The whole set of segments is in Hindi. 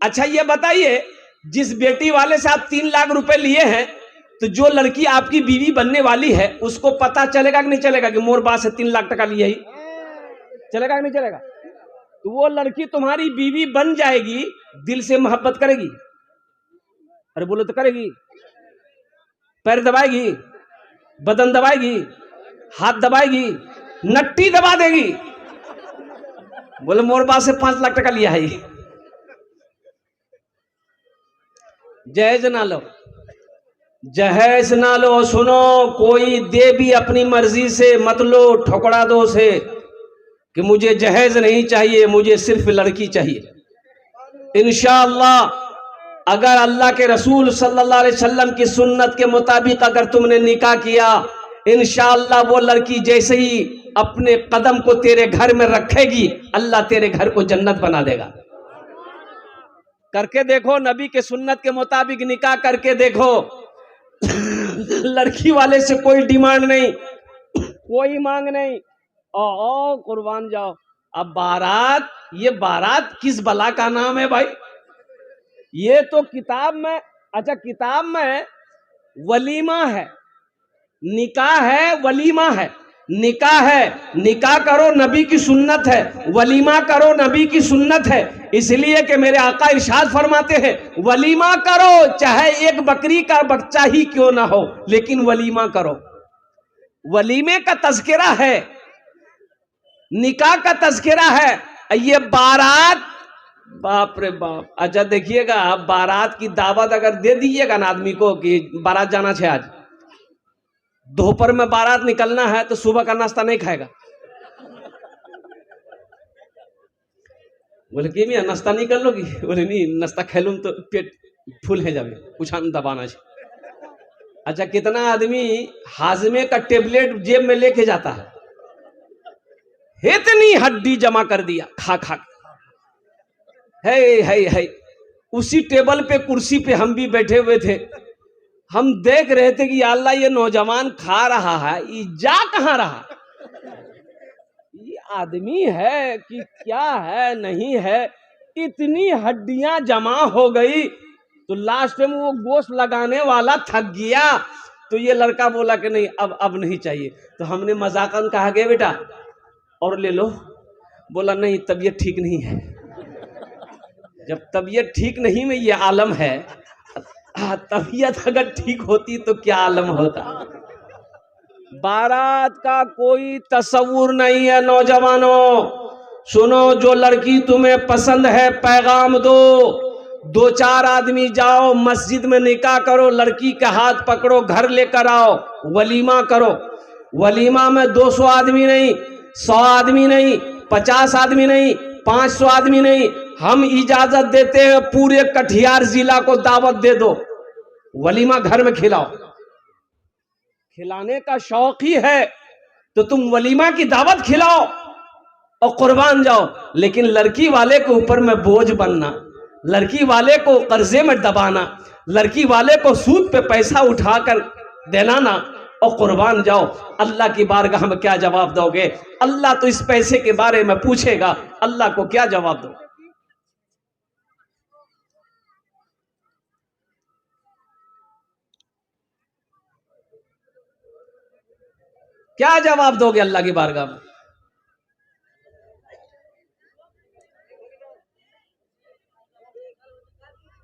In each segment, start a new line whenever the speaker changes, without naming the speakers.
अच्छा ये बताइए, जिस बेटी वाले से आप 3 लाख रुपए लिए हैं, तो जो लड़की आपकी बीवी बनने वाली है उसको पता चलेगा कि नहीं चलेगा कि मोर बात से 3 लाख टका लिए ही? चलेगा कि नहीं चलेगा? तो वो लड़की तुम्हारी बीवी बन जाएगी, दिल से मोहब्बत करेगी? अरे बोलो तो करेगी? पैर दबाएगी, बदन दबाएगी, हाथ दबाएगी, नट्टी दबा देगी, बोले मोर बात से 5 लाख टका लिया है। जहेज ना लो, जहेज ना लो। सुनो, कोई दे भी अपनी मर्जी से मत लो, ठोकरा दो से कि मुझे जहेज नहीं चाहिए, मुझे सिर्फ लड़की चाहिए। इंशाअल्लाह अगर अल्लाह के रसूल सल्लल्लाहु अलैहि वसल्लम की सुन्नत के मुताबिक अगर तुमने निकाह किया, इंशाअल्लाह वो लड़की जैसे ही अपने कदम को तेरे घर में रखेगी, अल्लाह तेरे घर को जन्नत बना देगा। करके देखो, नबी के सुन्नत के मुताबिक निकाह करके देखो। लड़की वाले से कोई डिमांड नहीं, कोई मांग नहीं। ओ कुर्बान जाओ। अब बारात, ये बारात किस बला का नाम है भाई? ये तो किताब में, अच्छा किताब में वलीमा है, निकाह है, वलीमा है। निकाह है, निकाह करो नबी की सुन्नत है, वलीमा करो नबी की सुन्नत है। इसलिए कि मेरे आका इरशाद फरमाते हैं, वलीमा करो चाहे एक बकरी का बच्चा ही क्यों ना हो, लेकिन वलीमा करो। वलीमे का तज़किरा है, निकाह का तज़किरा है। ये बारात, बाप रे बाप। अच्छा देखिएगा, बारात की दावत अगर दे दीजिएगा ना आदमी को कि बारात जाना है आज, दोपहर में बारात निकलना है, तो सुबह का नाश्ता नहीं खाएगा। बोले कि मियां नाश्ता नहीं कर लोगी? बोले नहीं, नाश्ता खेलूं तो पेट फुल है जावे, कुछ दबाना है। अच्छा कितना आदमी हाजमे का टेबलेट जेब में लेके जाता है, इतनी हड्डी जमा कर दिया खा खा है। उसी टेबल पे कुर्सी पे हम भी बैठे हुए थे, हम देख रहे थे कि अल्लाह ये नौजवान खा रहा है, ये जा कहां रहा? ये आदमी है कि क्या है, नहीं है। इतनी हड्डियां जमा हो गई, तो लास्ट में वो गोश्त लगाने वाला थक गया, तो ये लड़का बोला कि नहीं अब नहीं चाहिए। तो हमने मजाकन कहा गया बेटा और ले लो। बोला नहीं, तबीयत ठीक नहीं है। जब तबीयत ठीक नहीं में ये आलम है, तबीयत अगर ठीक होती तो क्या आलम होता। बारात का कोई तस्वुर नहीं है। नौजवानों सुनो, जो लड़की तुम्हें पसंद है पैगाम दो, 2-4 आदमी जाओ मस्जिद में निकाह करो, लड़की का हाथ पकड़ो, घर लेकर आओ, वलीमा करो। वलीमा में 200 आदमी नहीं, 100 आदमी नहीं, 50 आदमी नहीं, 500 आदमी नहीं, हम इजाजत देते हैं पूरे कटिहार जिला को दावत दे दो, वलीमा घर में खिलाओ। खिलाने का शौक ही है तो तुम वलीमा की दावत खिलाओ और कुर्बान जाओ। लेकिन लड़की वाले के ऊपर में बोझ बनना, लड़की वाले को कर्जे में दबाना, लड़की वाले को सूद पे पैसा उठाकर दिलाना और कुर्बान जाओ। अल्लाह की बारगाह में क्या जवाब दोगे? अल्लाह तो इस पैसे के बारे में पूछेगा, अल्लाह को क्या जवाब दो? क्या जवाब दोगे अल्लाह की बारगाह में?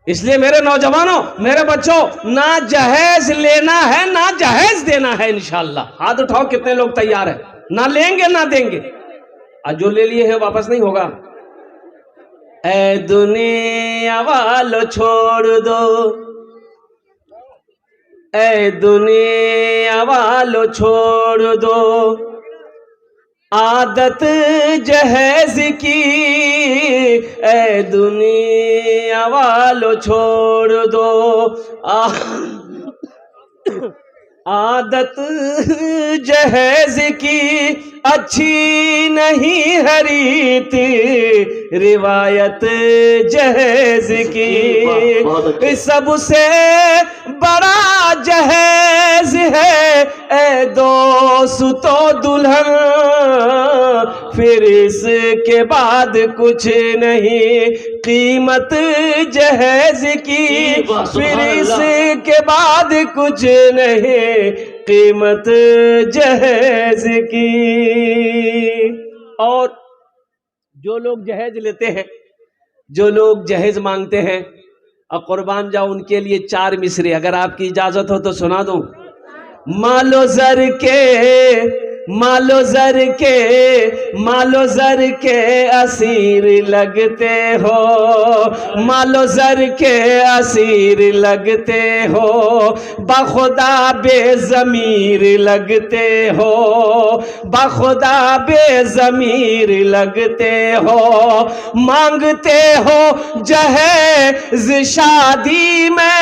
इसलिए मेरे नौजवानों, मेरे बच्चों, ना जहेज लेना है ना जहेज देना है। इंशाअल्लाह हाथ उठाओ कितने लोग तैयार हैं? ना लेंगे ना देंगे। आज जो ले लिए हैं वापस नहीं होगा। ऐ दुनिया वालों छोड़ दो, ऐ दुनिया वालों छोड़ दो आदत जहेज की, ऐ दुनिया वालों छोड़ दो आदत जहेज की, अच्छी नहीं है रीत रिवायत जहेज की। सबसे बड़ा जहेज है ए दोस्तों दुल्हन, फिर इसके बाद कुछ नहीं कीमत जहेज की, फिर इसके बाद कुछ नहीं कीमत जहेज की। और जो लोग जहेज लेते हैं, जो लोग जहेज मांगते हैं और कुर्बान जाओ, उनके लिए 4 मिसरे अगर आपकी इजाजत हो तो सुना दूं। मालो जर के, मालो जर के, मालो जर के असीर लगते हो, मालो जर के असीर लगते हो, बखुदा बेज़मीर लगते हो, बखुदा बेज़मीर लगते हो। मांगते हो जहेज शादी में,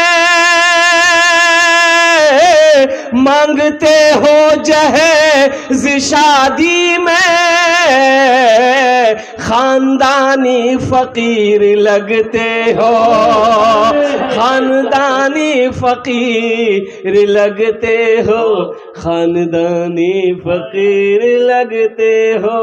मांगते हो जहेज शादी में, खानदानी फकीर लगते हो, खानदानी फकीर लगते हो, खानदानी फकीर लगते हो।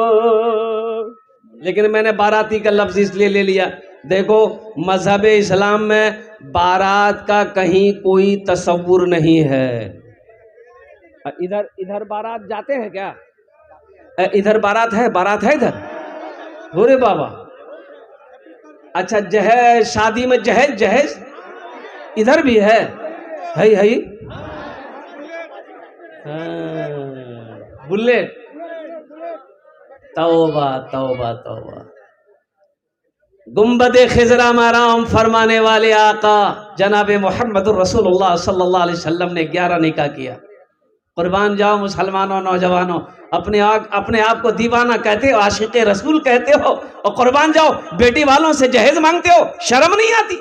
लेकिन मैंने बाराती का लफ्ज इसलिए ले लिया, देखो मजहब इस्लाम में बारात का कहीं कोई तसव्वुर नहीं है। इधर इधर बारात जाते हैं क्या? इधर बारात है, बारात है इधर? अरे बाबा, अच्छा जहेज, शादी में जहेज, जहेज इधर भी है? बुलेट, तौबा तौबा तौबा। गुंबदे खिजरा माराम फरमाने वाले आका जनाब मोहम्मद रसूलुल्लाह सल्लल्लाहु अलैहि वसल्लम ने 11 निकाह किया। कुर्बान जाओ मुसलमानों, नौजवानों, अपने आप को दीवाना कहते हो, आशिक़े रसूल कहते हो, और कुर्बान जाओ बेटी वालों से जहेज मांगते हो, शर्म नहीं आती?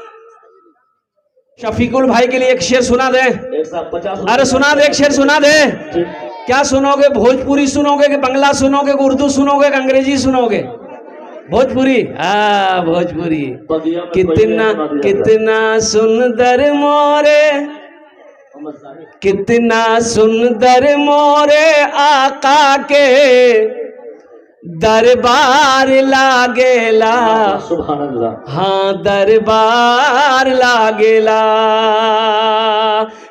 शफीकुल भाई के लिए एक शेर सुना दे। अरे सुना दे, एक शेर सुना दे। क्या सुनोगे? भोजपुरी सुनोगे कि बंगला सुनोगे कि उर्दू सुनोगे कि अंग्रेजी सुनोगे? भोजपुरी। भोजपुरी। कितना कितना सुंदर मोरे, कितना सुंदर मोरे आका के दरबार लागेला, सुभान अल्लाह। हाँ दरबार लागेला,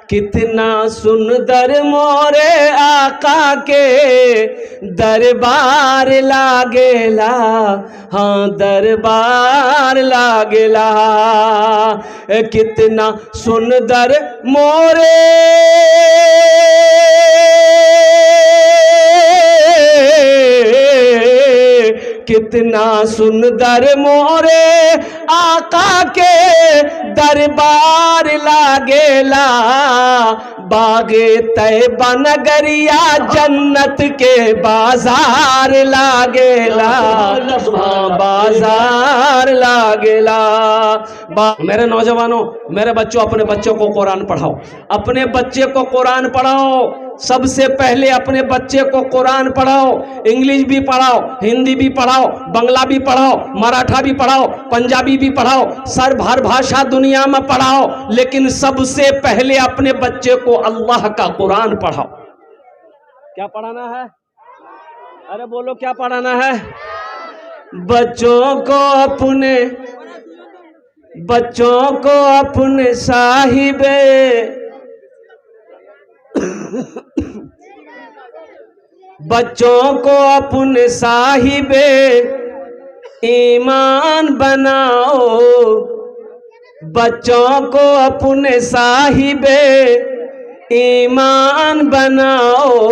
कितना सुंदर मोरे आका के दरबार लागेला, हाँ दरबार लागेला। कितना सुंदर मोरे कितना सुंदर मोरे आका के दरबार लागेला, बागे तैबा नगरिया जन्नत के बाजार लागेला, बाजार लागेला। मेरे नौजवानों, मेरे बच्चों, अपने बच्चों को कुरान पढ़ाओ, अपने बच्चे को कुरान पढ़ाओ। सबसे पहले अपने बच्चे को कुरान पढ़ाओ, इंग्लिश भी पढ़ाओ, हिंदी भी पढ़ाओ, बंगला भी पढ़ाओ, मराठा भी पढ़ाओ, पंजाबी भी पढ़ाओ, सर भर भाषा दुनिया में पढ़ाओ, लेकिन सबसे पहले अपने बच्चे को अल्लाह का कुरान पढ़ाओ। क्या पढ़ाना है? अरे बोलो क्या पढ़ाना है? बच्चों को अपने साहिबे बच्चों को अपने साहिबे ईमान बनाओ, बच्चों को अपने साहिबे ईमान बनाओ,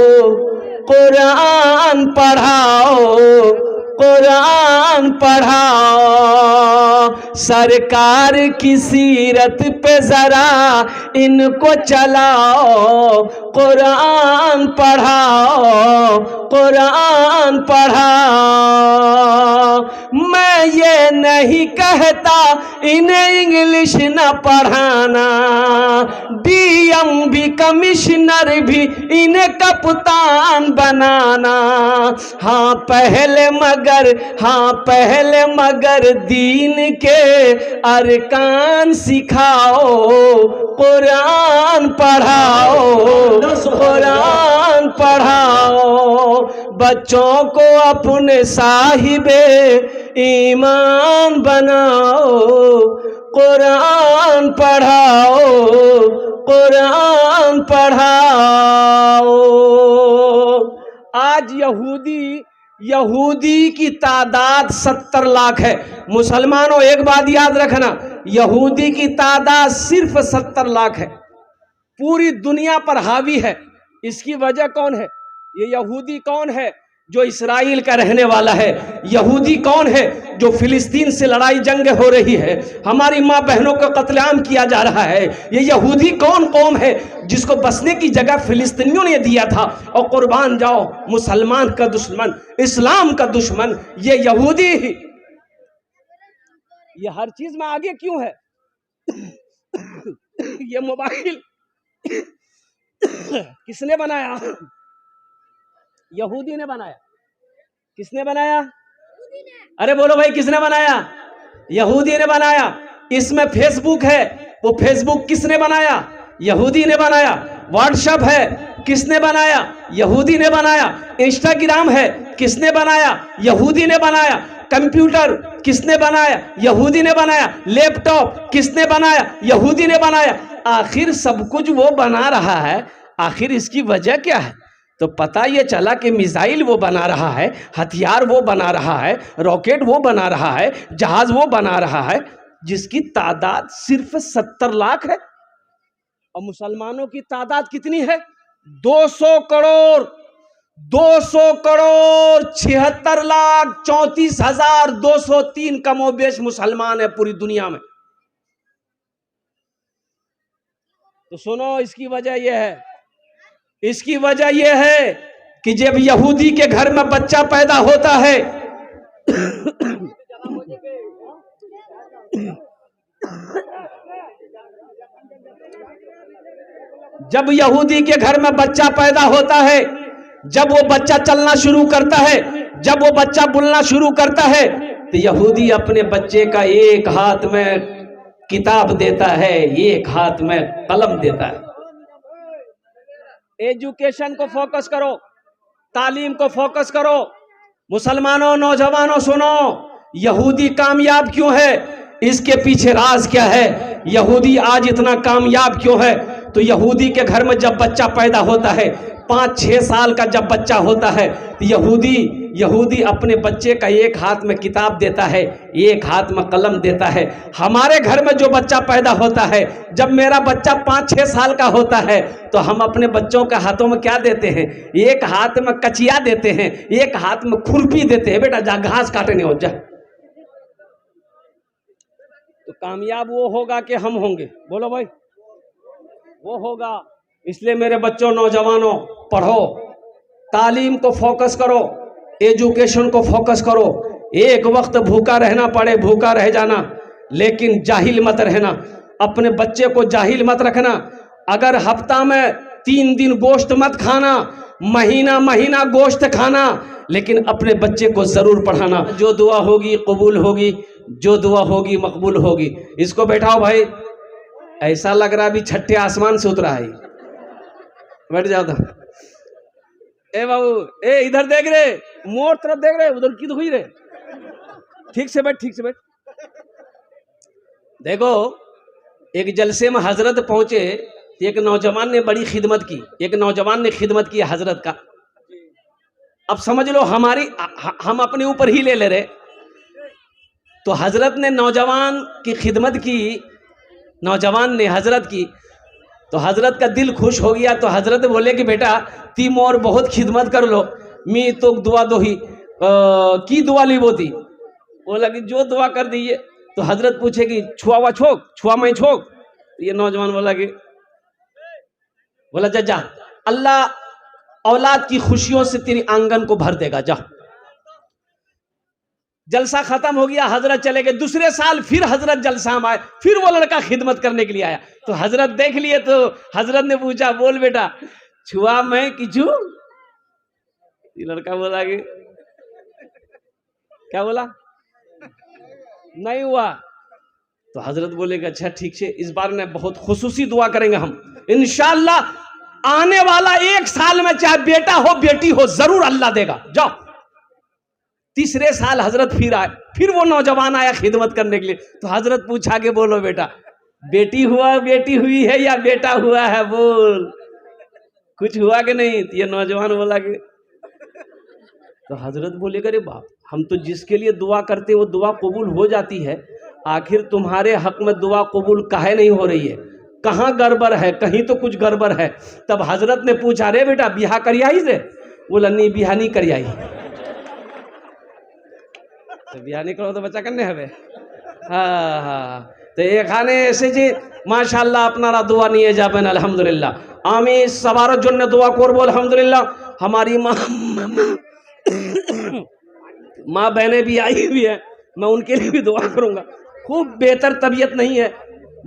कुरान पढ़ाओ, कुरान पढ़ाओ। सरकार की सीरत पे जरा इनको चलाओ, कुरान पढ़ाओ, कुरान पढ़ाओ। मैं ये नहीं कहता इन्हें इंग्लिश न पढ़ाना, डीएम भी कमिश्नर भी इन्हें कप्तान बनाना। हाँ पहले मगर मगर, हाँ पहले मगर दीन के अरकान सिखाओ, कुरान पढ़ाओ, कुरान पढ़ाओ, बच्चों को अपने साहिबे ईमान बनाओ, कुरान पढ़ाओ, कुरान पढ़ाओ। आज यहूदी की तादाद 70 लाख है। मुसलमानों एक बात याद रखना, यहूदी की तादाद सिर्फ 70 लाख है, पूरी दुनिया पर हावी है। इसकी वजह कौन है? ये यहूदी कौन है? जो इस्राइल का रहने वाला है। यहूदी कौन है? जो फिलिस्तीन से लड़ाई जंग हो रही है, हमारी माँ बहनों को कत्लेआम किया जा रहा है। ये यहूदी कौन कौम है जिसको बसने की जगह फिलिस्तीनियों ने दिया था? और कुर्बान जाओ, मुसलमान का दुश्मन, इस्लाम का दुश्मन ये यहूदी ही। ये हर चीज में आगे क्यों है? ये मोबाइल किसने बनाया? यहूदी ने बनाया। किसने बनाया? अरे बोलो भाई, किसने बनाया? यहूदी ने बनाया। इसमें फेसबुक है, वो फेसबुक किसने बनाया? यहूदी ने बनाया। व्हाट्सएप है, किसने बनाया? यहूदी ने बनाया। इंस्टाग्राम है, किसने बनाया? यहूदी ने बनाया। कंप्यूटर किसने बनाया? यहूदी ने बनाया। लैपटॉप किसने बनाया? यहूदी ने बनाया। आखिर सब कुछ वो बना रहा है, आखिर इसकी वजह क्या है? तो पता ये चला कि मिसाइल वो बना रहा है, हथियार वो बना रहा है, रॉकेट वो बना रहा है, जहाज वो बना रहा है, जिसकी तादाद सिर्फ 70 लाख है। और मुसलमानों की तादाद कितनी है? 200 करोड़, 200 करोड़ 76 लाख 34,203 कमोबेश मुसलमान है पूरी दुनिया में। तो सुनो, इसकी वजह यह है, इसकी वजह यह है कि जब यहूदी के घर में बच्चा पैदा होता है जब यहूदी के घर में बच्चा पैदा होता है, जब वो बच्चा चलना शुरू करता है, जब वो बच्चा बोलना शुरू करता है, तो यहूदी अपने बच्चे का एक हाथ में किताब देता है, एक हाथ में कलम देता है। एजुकेशन को फोकस करो, तालीम को फोकस करो। मुसलमानों, नौजवानों सुनो, यहूदी कामयाब क्यों है? इसके पीछे राज क्या है? यहूदी आज इतना कामयाब क्यों है? तो यहूदी के घर में जब बच्चा पैदा होता है, 5-6 साल का जब बच्चा होता है, तो यहूदी अपने बच्चे का एक हाथ में किताब देता है, एक हाथ में कलम देता है। हमारे घर में जो बच्चा पैदा होता है, जब मेरा बच्चा 5-6 साल का होता है, तो हम अपने बच्चों के हाथों में क्या देते हैं? एक हाथ में कचिया देते हैं, एक हाथ में खुरपी देते हैं, बेटा जा घास काटने हो जा। तो कामयाब वो होगा कि हम होंगे? बोलो भाई, वो होगा। इसलिए मेरे बच्चों, नौजवानों, पढ़ो, तालीम को फोकस करो, एजुकेशन को फोकस करो। एक वक्त भूखा रहना पड़े, भूखा रह जाना, लेकिन जाहिल मत रहना। अपने बच्चे को जाहिल मत रखना। अगर हफ्ता में 3 दिन गोश्त मत खाना, महीना गोश्त खाना, लेकिन अपने बच्चे को जरूर पढ़ाना। जो दुआ होगी कबूल होगी, जो दुआ होगी मकबूल होगी। इसको बैठाओ भाई, ऐसा लग रहा भी छठे आसमान से उतरा है। बैठ जाओ। ए बाबू, ए इधर देख रे, मोर तरफ देख रहे, उधर की हुई रे। ठीक से बैठ, ठीक से बैठ। देखो, एक जलसे में हजरत पहुंचे, एक नौजवान ने बड़ी खिदमत की, एक नौजवान ने खिदमत की हजरत का। अब समझ लो हम अपने ऊपर ही ले रहे। तो हजरत ने नौजवान की खिदमत की, नौजवान ने हजरत की, तो हजरत का दिल खुश हो गया। तो हजरत बोले कि बेटा तीम और बहुत खिदमत कर लो, मी तो दुआ दो ही की दुआ ली वो थी। बोला कि जो दुआ कर दीजिए। तो हजरत पूछे कि छुआ हुआ छोक, छुआ मैं छोक। ये नौजवान बोला जा अल्लाह औलाद की खुशियों से तेरी आंगन को भर देगा, जा। जलसा खत्म हो गया, हजरत चले गए। दूसरे साल फिर हजरत जलसा में आए, फिर वो लड़का खिदमत करने के लिए आया। तो हजरत देख लिए, तो हजरत ने पूछा, बोल बेटा छुआ मैं कि छू? ये लड़का बोला कि क्या बोला? नहीं हुआ। तो हजरत बोले कि अच्छा ठीक है, इस बार ने बहुत खुसूसी दुआ करेंगे हम इंशाअल्लाह। आने वाला 1 साल में चाहे बेटा हो बेटी हो जरूर अल्लाह देगा। जाओ। तीसरे साल हजरत फिर आए, फिर वो नौजवान आया खिदमत करने के लिए। तो हजरत पूछा कि बोलो बेटा, बेटी हुआ बेटी हुई है या बेटा हुआ है, बोल कुछ हुआ कि नहीं? तो ये नौजवान बोला कि तो हजरत बोले अरे बाप, हम तो जिसके लिए दुआ करते वो दुआ कबूल हो जाती है, आखिर तुम्हारे हक में दुआ कबूल काहे नहीं हो रही है? कहाँ गड़बड़ है? कहीं तो कुछ गड़बड़ है। तब हजरत ने पूछा रे बेटा बिहा करियाई से? बोला नहीं बिहा नहीं करियाई। तो बिहा नहीं करो तो बच्चा करने हवे। हाँ हाँ, तो ये खाने ऐसे जी माशाल्लाह अपनारा दुआ नहीं जाबेन अल्हम्दुलिल्लाह। आमी सवारों जन्य दुआ करबो अल्हम्दुलिल्लाह। हमारी माँ बहनें भी आई हुई है, मैं उनके लिए भी दुआ करूंगा। खूब बेहतर तबीयत नहीं है,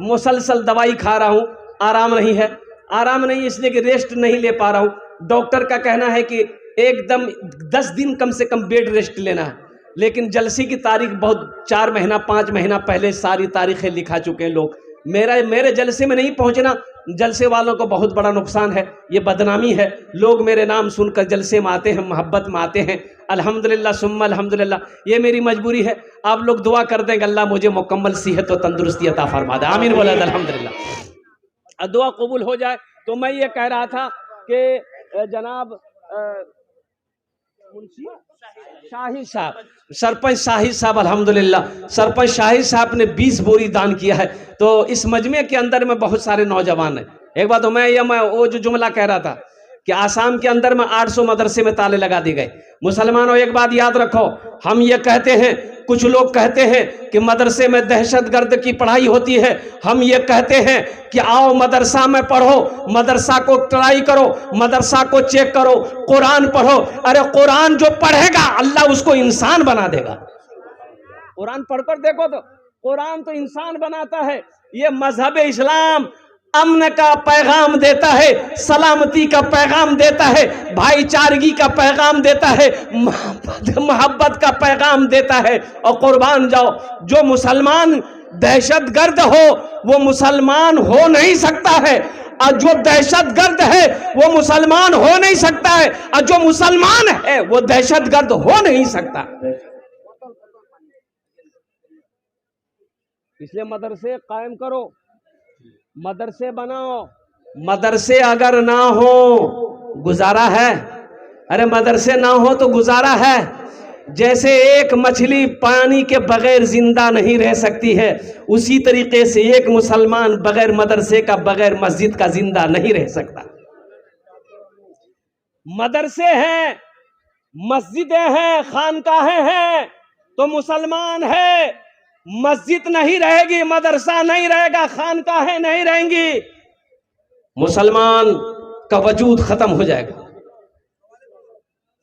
मुसलसल दवाई खा रहा हूँ, आराम नहीं है। आराम नहीं इसलिए कि रेस्ट नहीं ले पा रहा हूँ। डॉक्टर का कहना है कि एकदम 10 दिन कम से कम बेड रेस्ट लेना है, लेकिन जलसे की तारीख बहुत 4 महीना 5 महीना पहले सारी तारीखें लिखा चुके हैं लोग। मेरे जलसे में नहीं पहुंचना जलसे वालों को बहुत बड़ा नुकसान है, ये बदनामी है। लोग मेरे नाम सुनकर जलसे में आते हैं, मोहब्बत में आते हैं। अल्हम्दुलिल्लाह सुम्मा अल्हम्दुलिल्लाह, ये मेरी मजबूरी है। आप लोग दुआ कर देंगे अल्लाह मुझे मुकम्मल सेहत और तंदुरुस्ती अता फरमा दे। आमीन बोला अल्हम्दुलिल्लाह। दुआ कबूल हो जाए। तो मैं ये कह रहा था कि जनाब मुंशी शाहिद साहब, सरपंच शाहिद साहब अल्हम्दुलिल्लाह, सरपंच शाहिद साहब ने 20 बोरी दान किया है। तो इस मजमे के अंदर में बहुत सारे नौजवान हैं। एक बात तो मैं वो जो जुमला कह रहा था कि आसाम के अंदर में 800 मदरसे में ताले लगा दिए गए। मुसलमानों एक बात याद रखो, हम ये कहते हैं, कुछ लोग कहते हैं कि मदरसे में दहशतगर्द की पढ़ाई होती है। हम ये कहते हैं कि आओ मदरसा में पढ़ो, मदरसा को ट्राई करो, मदरसा को चेक करो, कुरान पढ़ो। अरे कुरान जो पढ़ेगा अल्लाह उसको इंसान बना देगा। कुरान पढ़कर देखो तो कुरान तो इंसान बनाता है। ये मजहब इस्लाम अमन का पैगाम देता है, सलामती का पैगाम देता है, भाईचारगी का पैगाम देता है, मोहब्बत का पैगाम देता है। और कुर्बान जाओ, जो मुसलमान दहशतगर्द हो वो मुसलमान हो नहीं सकता है, और जो दहशतगर्द है वो मुसलमान हो नहीं सकता है, और जो मुसलमान है वो दहशतगर्द हो नहीं सकता। इसलिए मदरसे कायम करो, मदरसे बनाओ। मदरसे अगर ना हो गुजारा है? अरे मदरसे ना हो तो गुजारा है। जैसे एक मछली पानी के बगैर जिंदा नहीं रह सकती है, उसी तरीके से एक मुसलमान बगैर मदरसे का, बगैर मस्जिद का जिंदा नहीं रह सकता। मदरसे हैं, मस्जिदें हैं, खानकाहें हैं तो मुसलमान है। मस्जिद नहीं रहेगी, मदरसा नहीं रहेगा, खानकाहें नहीं रहेंगी, मुसलमान का वजूद खत्म हो जाएगा।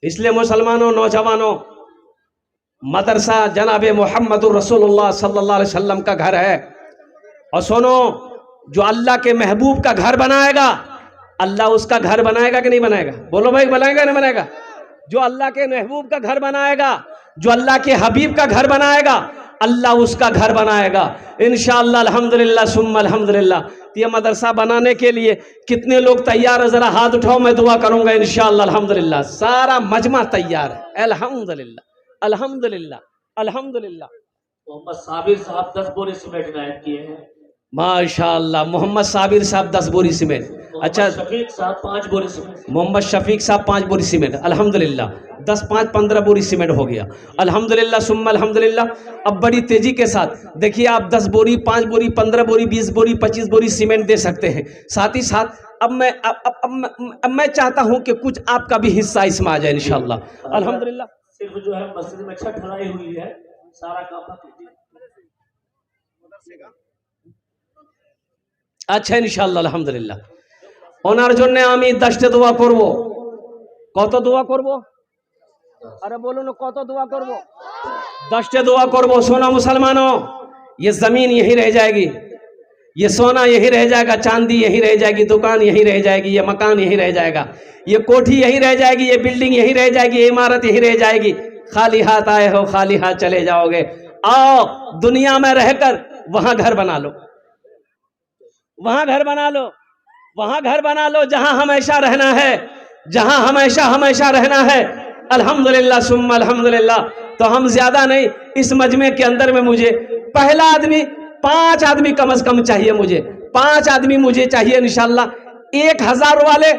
इसलिए मुसलमानों, नौजवानों, मदरसा जनाबे मोहम्मदुर रसूलुल्लाह सल्लल्लाहु अलैहि वसल्लम का घर है। और सुनो, जो अल्लाह के महबूब का घर बनाएगा अल्लाह उसका घर बनाएगा कि नहीं बनाएगा? बोलो भाई, बनाएगा नहीं बनाएगा? जो अल्लाह के महबूब का घर बनाएगा, जो अल्लाह के हबीब का घर बनाएगा, अल्लाह उसका घर बनाएगा इंशाअल्लाह। अल्हम्दुलिल्लाह सुम्मा अल्हम्दुलिल्लाह। ये मदरसा बनाने के लिए कितने लोग तैयार है? जरा हाथ उठाओ, मैं दुआ करूंगा इंशाअल्लाह। अल्हम्दुलिल्लाह सारा मजमा तैयार है। अल्हम्दुलिल्लाह अल्हम्दुलिल्लाह अल्हम्दुलिल्लाह।
मोहम्मद साबिर साहब 10 बोरी सीमेंट गायब किए हैं।
माशाअल्लाह, मोहम्मद साबिर साहब 10 बोरी सीमेंट। अच्छा,
शफीक साहब 5 बोरी सीमेंट।
मोहम्मद शफीक साहब 5 बोरी सीमेंट। अल्हम्दुलिल्लाह 10 5 15 बोरी सीमेंट हो गया। अल्हम्दुलिल्लाह सुम्मा अल्हम्दुलिल्लाह। अब बड़ी तेजी के साथ देखिए, आप 10 बोरी 5 बोरी 15 बोरी 20 बोरी 25 बोरी सीमेंट दे सकते हैं। साथ ही साथ अब मैं चाहता हूं कि कुछ आपका भी हिस्सा इसमें आ जाए इंशाअल्लाह। अल्हम्दुलिल्लाह।
सिर्फ जो है मस्जिद में छत ढलाई हुई है, सारा काम बाकी।
अच्छा इंशाअल्लाह अल्हम्दुलिल्लाह। ওনার জন্য আমি 10টা দোয়া করব। কত দোয়া করব? अरे बोलो ना, कत दुआ करब? 10टा दुआ करब। सोना मुसलमानों, ये जमीन यही रह जाएगी, ये सोना यही रह जाएगा, चांदी यही रह जाएगी, दुकान यही रह जाएगी, ये मकान यही रह जाएगा, ये कोठी यही रह जाएगी, ये बिल्डिंग यही रह जाएगी, ये इमारत यही रह जाएगी, खाली हाथ आए हो खाली हाथ चले जाओगे। आओ दुनिया में रहकर वहां घर बना लो, वहां घर बना लो, वहां घर बना लो जहां हमेशा रहना है, जहां हमेशा हमेशा रहना है। अल्हम्दुलिल्लाह सुम्मा अल्हम्दुलिल्लाह। तो हम ज्यादा नहीं, इस मजमे के अंदर में मुझे पहला आदमी 5 आदमी कम से कम चाहिए, मुझे 5 आदमी मुझे चाहिए इंशाल्लाह। 1000 वाले,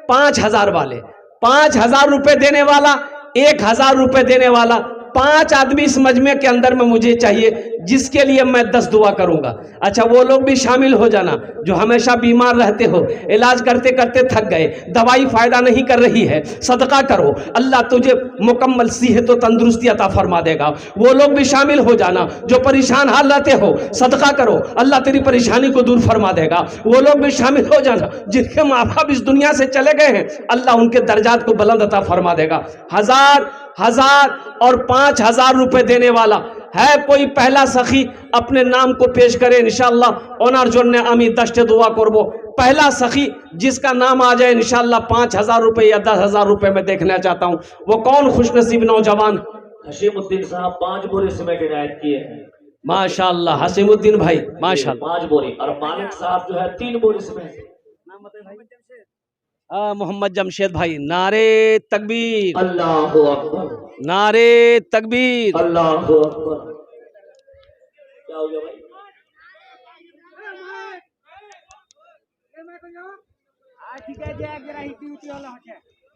5000 वाले, 5000 रुपए देने वाला, 1000 रुपए देने वाला, 5 आदमी इस मजमे के अंदर में मुझे चाहिए, जिसके लिए मैं 10 दुआ करूंगा। अच्छा वो लोग भी शामिल हो जाना जो हमेशा बीमार रहते हो, इलाज करते करते थक गए, दवाई फायदा नहीं कर रही है, सदका करो, अल्लाह तुझे मुकम्मल सेहत और तंदुरुस्ती अता फरमा देगा। वो लोग भी शामिल हो जाना जो परेशान हाल रहते हो, सदका करो, अल्लाह तेरी परेशानी को दूर फरमा देगा। वो लोग भी शामिल हो जाना जिनके माँ बाप इस दुनिया से चले गए हैं, अल्लाह उनके दर्जात को बुलंद अता फरमा देगा। 1000, 1000 और 5000 रुपए देने वाला है कोई पहला सखी अपने नाम को पेश करे इंशाअल्लाह। ओनार जोन ने अमी दस्ते दुआ करबो, पहला सखी जिसका नाम आ जाए इंशाअल्लाह 5000 रुपए या 10,000 रुपए में देखना चाहता हूं, वो कौन खुशनसीब नौजवान।
हशीमुद्दीन साहब 5 बोरे सीमेंट इनायत किए हैं
माशाअल्लाह, हसीमुद्दीन भाई माशाअल्लाह
5 बोरी, और मालिक साहब जो है 3 बोरी सीमेंट।
मोहम्मद जमशेद भाई, नारे तकबीर,
अल्लाहु अकबर,
नारे तकबीर,
अल्लाहु अकबर। क्या हो गया भाई?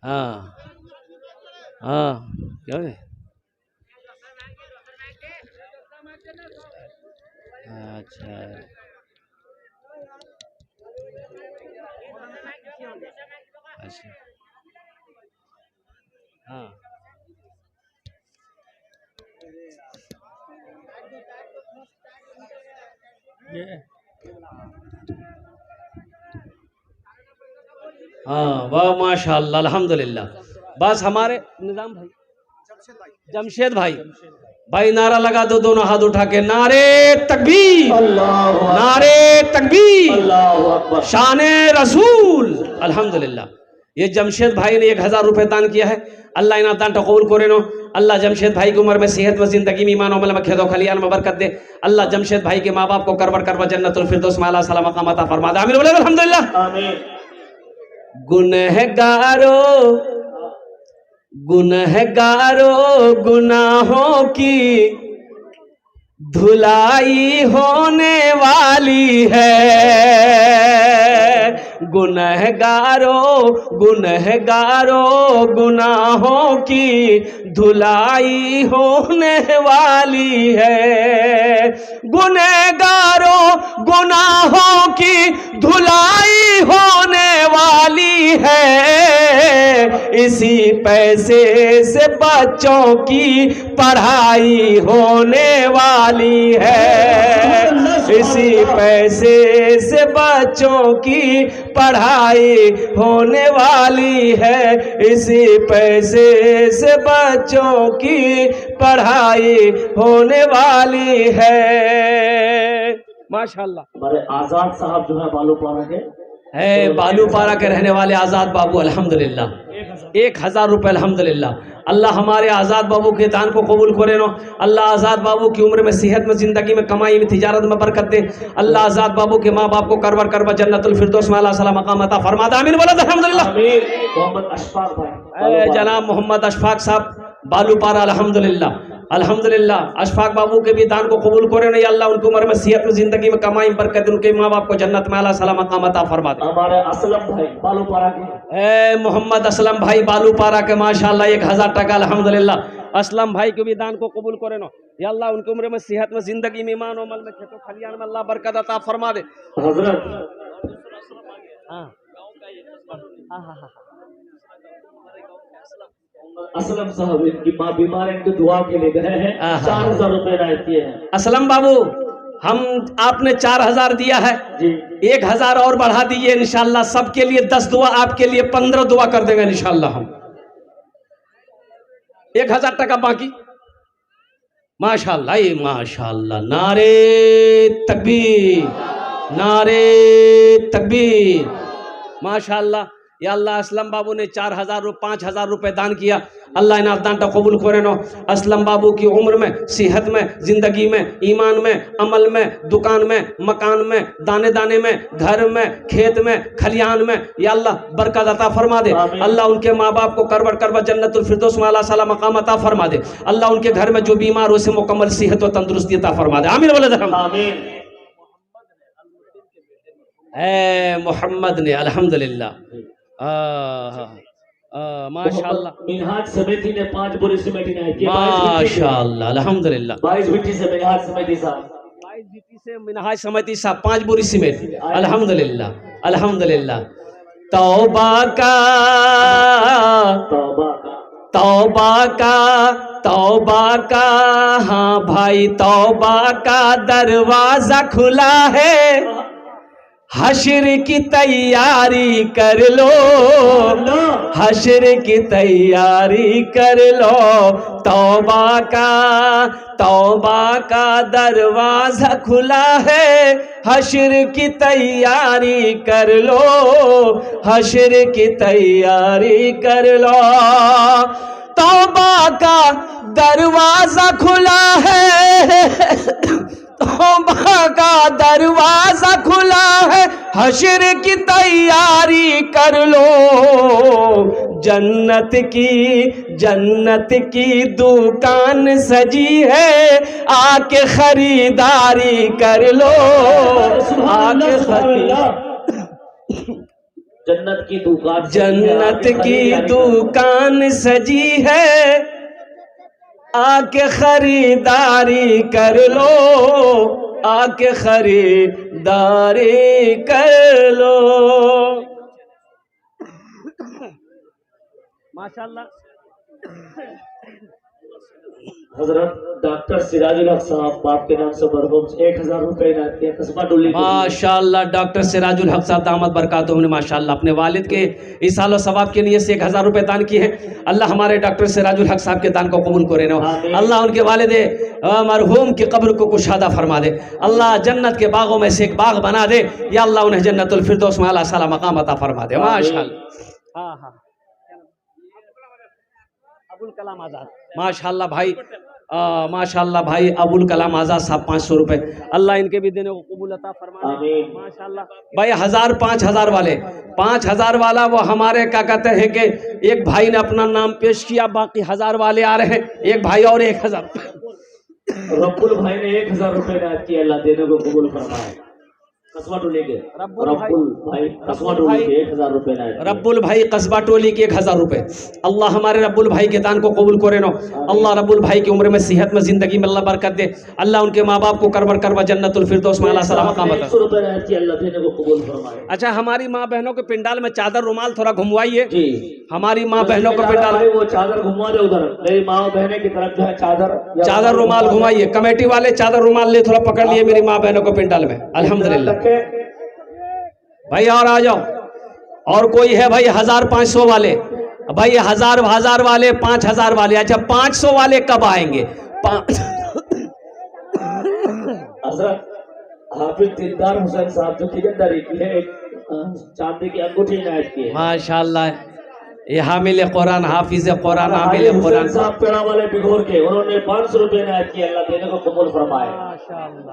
हाँ हाँ क्या है? अच्छा अच्छा हाँ हाँ वाह माशाअल्लाह अल्हम्दुलिल्लाह। बस हमारे निजाम भाई, जमशेद भाई, भाई नारा लगा दो दोनों हाथ उठा के, नारे तकबीर, नारे तकबीर, शाने रसूल। अल्हम्दुलिल्लाह ये जमशेद भाई ने 1000 रुपए दान किया है, अल्लाह इना दान कबूल करे नो। अल्लाह जमशेद भाई की उम्र में सेहत व जिंदगी में ईमान अमल में खेदो खलियान में बरकत दे। अल्लाह जमशेद भाई के माँ बाप को करवर करवा जन्नतुल फिरदौस में आला सला मकाम अता फरमा दे। आमीन बोले अल्हम्दुलिल्लाह।
आमीन।
गुनहगारों गुनहगारों गुनाहों की धुलाई होने वाली है। गुनहगारों गुनहगारों गुनाहों की धुलाई होने वाली है। गुनहगारों गुनाहों की धुलाई होने वाली है। इसी पैसे से बच्चों की पढ़ाई होने वाली है। इसी पैसे से बच्चों की पढ़ाई होने वाली है। इसी पैसे से बच्चों की पढ़ाई होने वाली है। माशाल्लाह।
हमारे आजाद साहब जो है बालूपारा के
है, बालूपारा के रहने वाले आजाद बाबू अल्हम्दुलिल्लाह 1000 रुपए अल्हम्दुलिल्लाह। अल्लाह हमारे आज़ाद बाबू के दान को कबूल करे नो। अल्लाह आज़ाद बाबू की उम्र में सेहत में ज़िंदगी में कमाई में तिजारत में बरकत दे। अल्लाह आज़ाद बाबू के माँ बाप को करवर करवा जन्नतुल फिरदौस में आला सला मकाम अता फरमा दे। आमीन बोलो अल्हम्दुलिल्लाह।
मोहम्मद अशफाक भाई,
जनाब मोहम्मद अशफाक साहब बालूपारा अल्हम्दुलिल्लाह अल्हम्दुलिल्लाह। अशफाक बाबू के भी दान को कबूल करे नहीं। अल्लाह उनकी उम्र में सेहत में ज़िंदगी में कमाई में बरकत, उनके माँ बाप को जन्नत में आला सला मकाम अता फरमा दे।
हमारे असलम भाई बालूपारा के
मोहम्मद असलम भाई बालूपारा के माशाल्लाह 1000 टका अल्हम्दुलिल्लाह। असलम भाई के भी दान को कबूल करे नो। या अल्लाह उनकी उम्र में सेहत में ज़िंदगी में ईमान अमल में खेतों खलियान में अल्लाह बरकत अता फरमा दे।
हजरत असलम साहब इनकी माँ बीमार है, इनकी दुआ के लिए गए हैं, 4000 रुपए राय किए हैं।
असलम बाबू हम आपने 4000 दिया है
जी,
1000 और बढ़ा दीजिए इंशाल्लाह। सबके लिए 10 दुआ, आपके लिए 15 दुआ कर देंगे इंशाल्लाह। हम 1000 टका बाकी माशाल्लाह माशाल्लाह। नारे तकबीर, नारे तकबीर माशाल्लाह। या अल्लाह असलम बाबू ने 4000 5000 रुपए दान किया। अल्लाह इन दान का कबूल करे नो। असलम बाबू की उम्र में, सेहत में, जिंदगी में, ईमान में, अमल में, दुकान में, मकान में, दाने दाने में, घर में, खेत में, खलियान में, या अल्लाह बरकत अता फरमा दे। अल्लाह उनके माँ बाप को करबट करबट जन्नतुल फिरदौस में आला साला मकाम अता फरमा दे। अल्लाह उनके घर में जो बीमार हो उसे मुकम्मल सेहत और तंदुरुस्ती अता फरमा दे। आमीन बोले
आमीन।
मोहम्मद ने अल्हम्दुलिल्लाह माशाअल्लाह
मिनहाज समिति ने 5 बोरी सीमेंट इनायत किया।
माशाअल्लाह अल्हम्दुलिल्लाह
22 भिट्टी से मिनहाज समिति साहब,
22 भिट्टी से मिनहाज समिति साहब 5 बोरी सीमेंट। अल्हम्दुलिल्लाह अल्हम्दुलिल्लाह। तौबा का
तौबा का
तौबा का तौबा का, हाँ भाई तौबा का दरवाजा खुला है, हश्र की तैयारी कर लो, हश्र की तैयारी कर लो। तौबा का दरवाजा खुला है, हश्र की तैयारी कर लो, हश्र की तैयारी कर लो। तौबा का दरवाजा खुला है, तौबा का दरवाजा खुला है, हश्र की तैयारी कर लो। जन्नत की दुकान सजी है, आके खरीदारी कर लो, आके
जन्नत
की दुकान सजी है, आके खरीदारी कर लो, आके खरीदारी कर लो। माशाअल्लाह।
हजरत डॉक्टर सिराजुल हक साहब बाप के नाम से मरहूम 1000 रुपए इनायत किए कस्बा डोली।
माशाअल्लाह डॉक्टर सिराजुल हक साहब दामद बरकातुहू ने माशाअल्लाह अपने वालिद के इसाल सवाब के लिए से 1000 रुपए दान किए हैं। अल्लाह हमारे डॉक्टर सिराजुल हक साहब के दान को कबूल करे ना। अल्लाह उनके वालिद मरहूम की कब्र को कुशादा फरमा दे। अल्लाह जन्नत के बागों में से एक बाग बना दे, या अल्लाह उन्हें जन्नतुल फिरदौस में आला साला मकाम अता फरमा दे। माशाअल्लाह। हाँ हाँ अबुल कलाम आजाद माशाअल्लाह भाई, माशाअल्लाह भाई अबुल कलाम आजाद साहब 500 रुपए, अल्लाह इनके भी देने को कबूल अता फरमाए। माशाअल्लाह भाई 1000 5000 वाले 5000 वाला वो हमारे क्या कहते हैं कि एक भाई ने अपना नाम पेश किया, बाकी 1000 वाले आ रहे हैं, एक भाई और 1000।
रब्बुल भाई ने 1000 रुपए इनायत किया, अल्लाह देने को कबूल फरमाए। कस्बा टोली के रब्बुल भाई कस्बा टोली के 1000 रुपए इनायत,
रब्बुल भाई कस्बा टोली के 1000 रुपए। अल्लाह हमारे रब्बुल भाई के दान को कबूल करे नो। अल्लाह रब्बुल भाई की उम्र में सेहत में जिंदगी में अल्लाह बरकत दे। अल्लाह उनके माँ बाप को करबर करवा जन्नतुल फिरदौस में अल्लाह सलाम मकाम अता।
100 रुपए इनायत किया, अल्लाह देने को कबूल फरमाए।
अच्छा हमारी माँ बहनों के पिंडाल में चादर रुमाल थोड़ा घुमवाइए
जी।
हमारी माँ बहनों के पिंडाल में
वो चादर घुमवा दे उधर, मेरी माँ बहने की तरफ जो है
चादर रुमाल घुमाइए। कमेटी वाले चादर रुमाल ले थोड़ा पकड़ लिए मेरी माँ बहनों को पिंडाल में। अल्हम्दुलिल्लाह भाई और आ जाओ। और कोई है भाई 1000 500 वाले, भाई 1000 वाले 5000 वाले। अच्छा 500 वाले कब आएंगे?
हजरत हाफिज दिलदार हुसैन साहब जो तिजनदारी की है, चांदी की अंगूठी इनायत की है।
माशाअल्लाह ये हामिल कुरान हाफिज कुरान हामिल कुरान
साहब पेड़ा वाले बिघोर के, उन्होंने 500 रुपए इनायत किए, अल्लाह देने को कबूल फरमाए।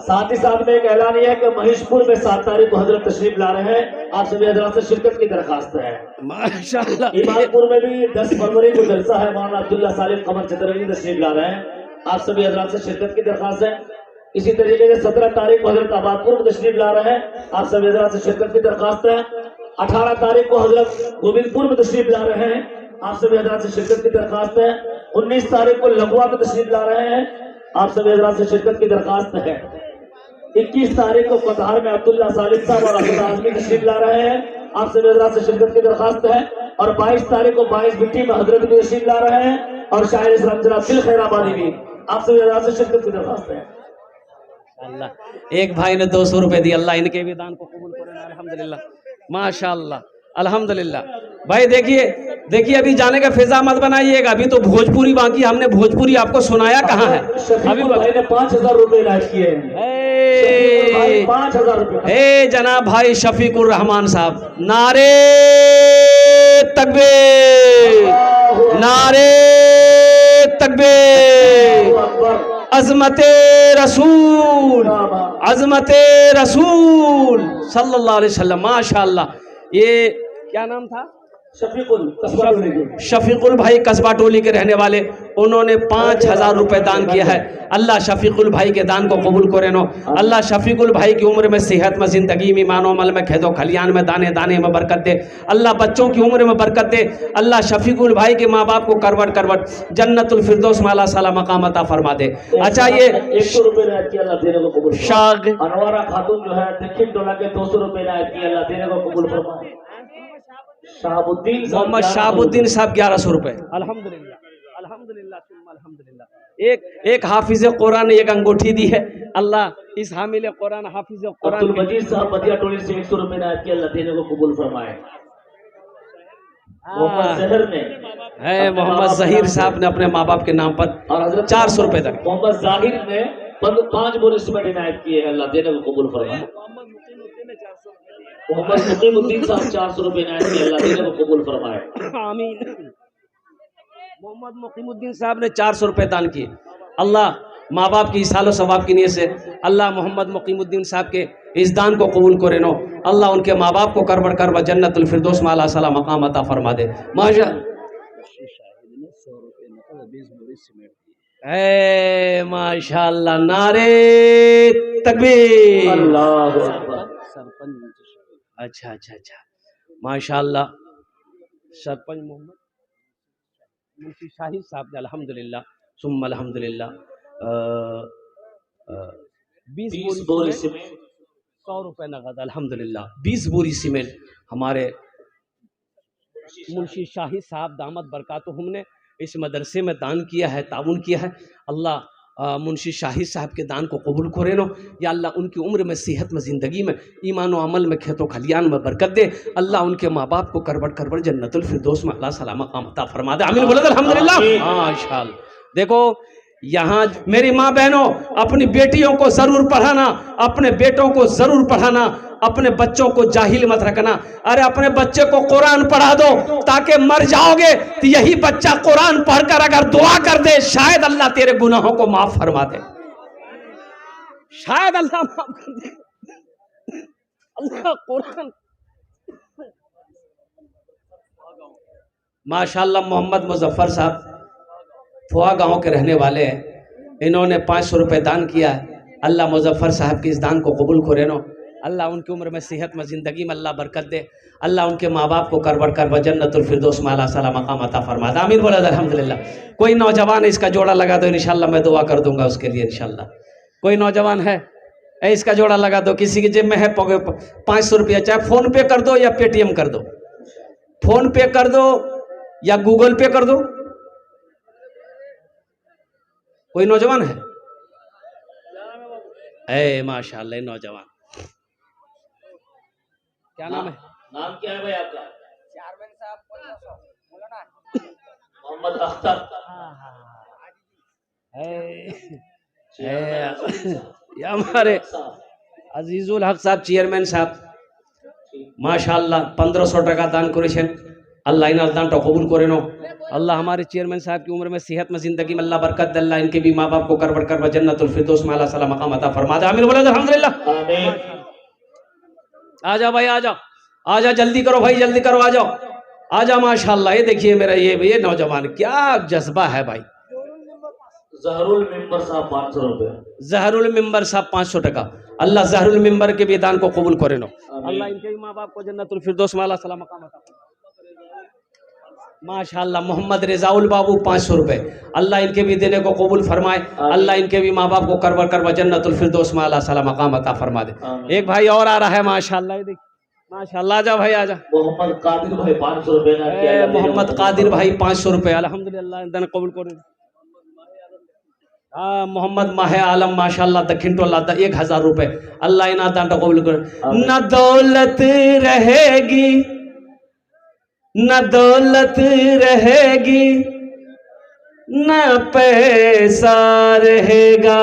साथ ही साथ में एक ऐलान है कि महिषपुर में 7 तारीख को हजरत तशरीफ ला रहे हैं, आप सभी हजरात से शिरकत की दरखास्त है।
माशाअल्लाह।
ईमानपुर में भी 10 फरवरी को जलसा है, मौलाना अब्दुल्ला सालिम कमर चतरवी तशरीफ ला रहे हैं, आप सभी हजरात से शिरकत की दरखास्त है। इसी तरीके से 17 तारीख को हजरत आबादपुर में तशरीफ ला रहे हैं, आप सभी हजरात से शिरकत की दरखास्त है। 18 तारीख को हजरत गोविंदपुर में तशरीफ ला रहे हैं, आप सभी हजरात से शिरकत की दरखास्त है। 19 तारीख को लंगवा में तशरीफ ला रहे हैं, आप सभी हजरात से शिरकत की दरखास्त है। 21 तारीख को कतार में अब्दुल्ला सालिम साहब और अब्दुल्ला आजमी तशरीफ ला रहे हैं, आप सभी हजरात से शिरकत की दरखास्त है। और 22 तारीख को 22 भिट्टी में हजरत भी तशरीफ ला रहे हैं, और शायर इस्लाम जनाब दिल खैराबादी भी, आप सभी हजरात से शिरकत की दरखास्त है।
अल्लाह एक भाई ने 200 रुपए दिए, अल्लाह इनके भी दान को कबूल करे। अल्हम्दुलिल्लाह माशाअल्लाह अल्हम्दुलिल्लाह। भाई देखिए अभी जाने का फिजा मत बनाइएगा, अभी तो भोजपुरी बाकी हमने भोजपुरी आपको सुनाया कहाँ है।
अभी भाई ने 5000 रुपए इनायत किए हैं। भाई 5,000 रुपये।
हे जनाब भाई शफीकुर रहमान साहब, नारे तकबीर, नारे तकबीर, अजमते रसूल, अजमते रसूल सल्लल्लाहु अलैहि वसल्लम। माशाअल्लाह। ये क्या नाम था? शफीकुल भाई कस्बा टोली के रहने वाले, उन्होंने 5,000 रुपए दान किया है। अल्लाह शफीकुल भाई के दान को कबूल करे नो। अल्लाह शफीकुल भाई की उम्र में सेहत में, जिंदगी में, मानो अमल में, खेदो खलियान में, दाने दाने में बरकत दे। अल्लाह बच्चों की उम्र में बरकत दे। अल्लाह शफीकुल भाई के माँ बाप को करवट करवट जन्नतुल फिरदौस में अल्लाह साला मकाम अता फरमा दे। अच्छा, ये
100 रुपए नायत की अल्लाह देने को कबूल फरमाए।
शाग
अनवारा खातून जो है दक्षिण टोला के 200 रुपए नायत की अल्लाह देने को कबूल फरमाए।
मोहम्मद शाहबुद्दीन साहब 1100 रुपए। अल्हम्दुलिल्लाह, अल्हम्दुलिल्लाह, अल्हम्दुलिल्लाह। एक हाफिज कुरान ने एक अंगूठी दी है। अल्लाह इस हामिल कुरान हाफिज कुरान
अब्दुल मजीद साहब बदिया टोली से 100 रुपए नायत की अल्लाह देने को कबूल फरमाए। मोहम्मद जहर ने
है, मोहम्मद जहीर साहब ने अपने माँ बाप के नाम पर 400 रुपए तक।
मोहम्मद जाहिर ने 5 बोरी सीमेंट इनायत किए, अल्लाह देने को कबूल फरमाए। मोहम्मद मुकीमुद्दीन साहब 400 रुपए इनायत किए, अल्लाह देने को कबूल फरमाए।
आमीन। मोहम्मद मुकीमुद्दीन साहब ने 400 रुपए दान किए। अल्लाह माँ बाप की सालो सवाब की नीयत से अल्लाह मोहम्मद मुकीमुद्दीन साहब के इस दान को कबूल करे नो। अल्लाह उनके माँ बाप को करवर करवा जन्नतुल फिरदौस में अल्लाह सला मकाम अता फरमा दे। माशा माशाअल्लाह, नारे तकबीर,
अल्लाहु अकबर।
अच्छा अच्छा अच्छा, माशाअल्लाह। सरपंच मोहम्मद मुंशी शाहिद साहब ने अल्हम्दुलिल्लाह सुम्मा अल्हम्दुलिल्लाह 20 बोरी सीमेंट 100 रुपए नगद। अल्हम्दुलिल्लाह 20 बोरी सीमेंट हमारे मुंशी शाहिद साहब दामद बरकातुहुम ने इस मदरसे में दान किया है, ताउन किया है। अल्लाह मुंशी शाहिद साहब के दान को कबूल करे नो। या अल्लाह उनकी उम्र में, सेहत में, ज़िंदगी में, ईमान व अमल में, खेतों खलियान में बरकत दे। अल्लाह उनके माँ बाप को करवट करवट जन्नतुल फिरदौस में अल्लाह सलाम मकाम अता फरमा दे। आमीन बोलो अल्हम्दुलिल्लाह, माशाअल्लाह। देखो यहाँ मेरी माँ बहनों, अपनी बेटियों को जरूर पढ़ाना, अपने बेटों को जरूर पढ़ाना, अपने बच्चों को जाहिल मत रखना। अरे अपने बच्चे को कुरान पढ़ा दो, ताकि मर जाओगे तो यही बच्चा कुरान पढ़कर अगर दुआ कर दे, शायद अल्लाह तेरे गुनाहों को माफ फरमा दे, शायद अल्लाह माफ कर दे। अल्लाह कुरान माशाअल्लाह। मोहम्मद मुजफ्फर साहब फुआ गांव के रहने वाले हैं, इन्होंने 500 रुपए दान किया है। अल्लाह मुजफ्फर साहब के इस दान को कबूल करे नो। अल्लाह उनकी उम्र में, सेहत में, ज़िंदगी में अल्लाह बरकत दे। अल्लाह उनके माँ बाप को करवट करवा जन्नतुल फिरदौस में अल्लाह सला मकाम अता फरमा दे। आमीन बोला अल्हम्दुलिल्लाह। कोई नौजवान है, इसका जोड़ा लगा दो, इंशाल्लाह मैं दुआ कर दूंगा उसके लिए इंशाल्लाह। कोई नौजवान है, इसका जोड़ा लगा दो। किसी की जेब में है 500 रुपया, चाहे फ़ोन पे कर दो या पेटीएम कर दो, फ़ोन पे कर दो या गूगल पे कर दो। कोई नौजवान है? ए माशाअल्लाह, नौजवान क्या नाम है?
नाम क्या है भाई आपका?
चेयरमैन साहब बोलो ना।
मोहम्मद अख्तर।
ये हमारे अजीजुल हक साहब चेयरमैन साहब माशाअल्लाह 1500 টাকা दान करेছেন। अल्लाह इनार दान कबूल करे नो। अल्लाह हमारे चेयरमैन साहब की उम्र में, सेहत में, ज़िंदगी में अल्लाह बरकत दे। अल्लाह इनके भी माँ बाप को करवट करवा जन्नतुल फिरदौस में अल्लाह सला मकाम अता फरमा दे। आमीन बोलो अल्हम्दुलिल्लाह।
आमीन।
आ जाओ भाई, आ जाओ, आ जाओ, जल्दी करो भाई, जल्दी करो, आ जाओ, आ जाओ। माशाअल्लाह ये देखिए मेरा ये नौजवान, क्या जज्बा है भाई।
जहरुल मिंबर साहब 500 रुपए।
जहरुल मिंबर साहब 500 টাকা। अल्लाह जहरुल मिंबर के भी दान को कबूल करे नो। अल्लाह इनके माँ बाप को जन्नतुल फिरदौस में अल्लाह सला मकाम अता फरमा। माशाअल्लाह। मोहम्मद रिजाउल बाबू 500 रुपए। अल्लाह इनके भी देने को कबूल फरमाए। अल्लाह इनके भी माँ बाप को करवर करवा जन्नतुल फिरदौस में अल्लाह सला मकाम अता फरमा दे। एक भाई और आ रहा है माशाअल्लाह, ये देखिए माशाअल्लाह। आ जाओ भाई, आ जाओ।
मोहम्मद कादिर भाई 500 रुपए।
मोहम्मद कादिर भाई 500 रुपए। अल्हम्दुलिल्लाह दान कबूल करे। मोहम्मद माहे आलम माशाअल्लाह दक्षिण टोला 1000 रुपए। अल्लाह इना दान कबूल करे। न दौलत रहेगी, न दौलत रहेगी, न पैसा रहेगा,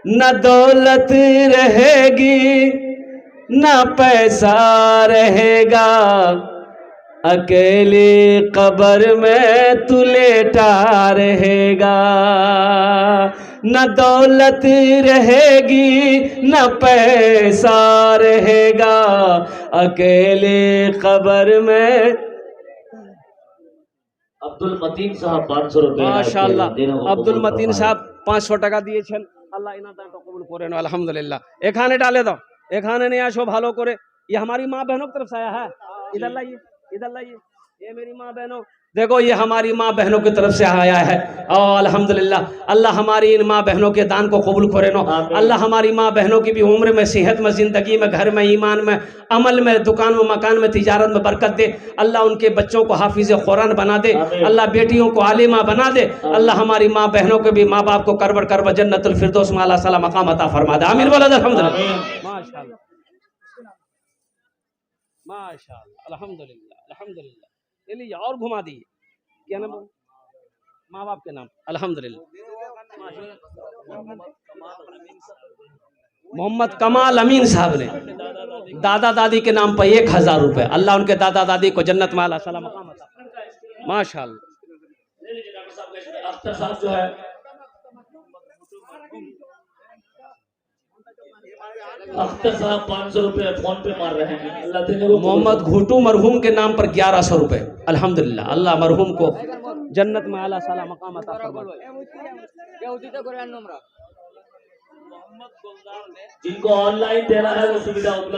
न दौलत रहेगी न पैसा रहेगा, अकेली कब्र में तू लेटा रहेगा। न दौलत रहेगी न पैसा रहेगा, अकेले कब्र में।
अब्दुल मतीन साहब 500 रुपए
माशाल्लाह, अब्दुल मतीन साहब 500 টাকা দিয়েছেন। আল্লাহ ইনাদানটা কবুল করেন আলহামদুলিল্লাহ। এখানে ডালে দাও, এখানে নিয়ে আসো ভালো করে। ये हमारी माँ बहनों की तरफ से आया है, इधर लाइए, इधर लाइए। ये मेरी माँ बहनों, देखो ये हमारी माँ बहनों की तरफ से आया है। और अल्हम्दुलिल्लाह, अल्लाह हमारी इन माँ बहनों के दान को कबूल करे नो। अल्लाह हमारी माँ बहनों की भी उम्र में, सेहत में, जिंदगी में, घर में, ईमान में, अमल में, दुकान में, मकान में, तिजारत में बरकत दे। अल्लाह उनके बच्चों को हाफिज कुरान बना दे। अल्लाह बेटियों को आलिमा बना दे। अल्लाह हमारी माँ बहनों के भी, माँ बाप को करबर करबर जन्नतुल फिरदौस में अल्लाह सला मकाम अता फरमा दे। आमीन बोलो अल्हम्दुलिल्लाह। माशाअल्लाह माशाअल्लाह अल्हम्दुलिल्लाह अल्हम्दुलिल्लाह। चलिए और घुमा दिए, क्या नाम है? माँ बाप के नाम अल्हम्दुलिल्लाह। मोहम्मद कमाल अमीन साहब ने दादा दादी के नाम पर 1000 रुपए। अल्लाह उनके दादा दादी को जन्नत में अल्लाह सलाम मकाम अता। माशाअल्लाह।
अख्तर साहब जो है अख्तर साहब 500 रुपए फोन पे मार रहे हैं। अल्लाह देने को।
मोहम्मद घुटू मरहूम के नाम पर 1100 रुपए अल्हम्दुलिल्लाह। अल्लाह मरहूम को जन्नत में अल्लाह सला मकाम अता फरमाए।
जिनको ऑनलाइन देना है वो सुविधा उपलब्ध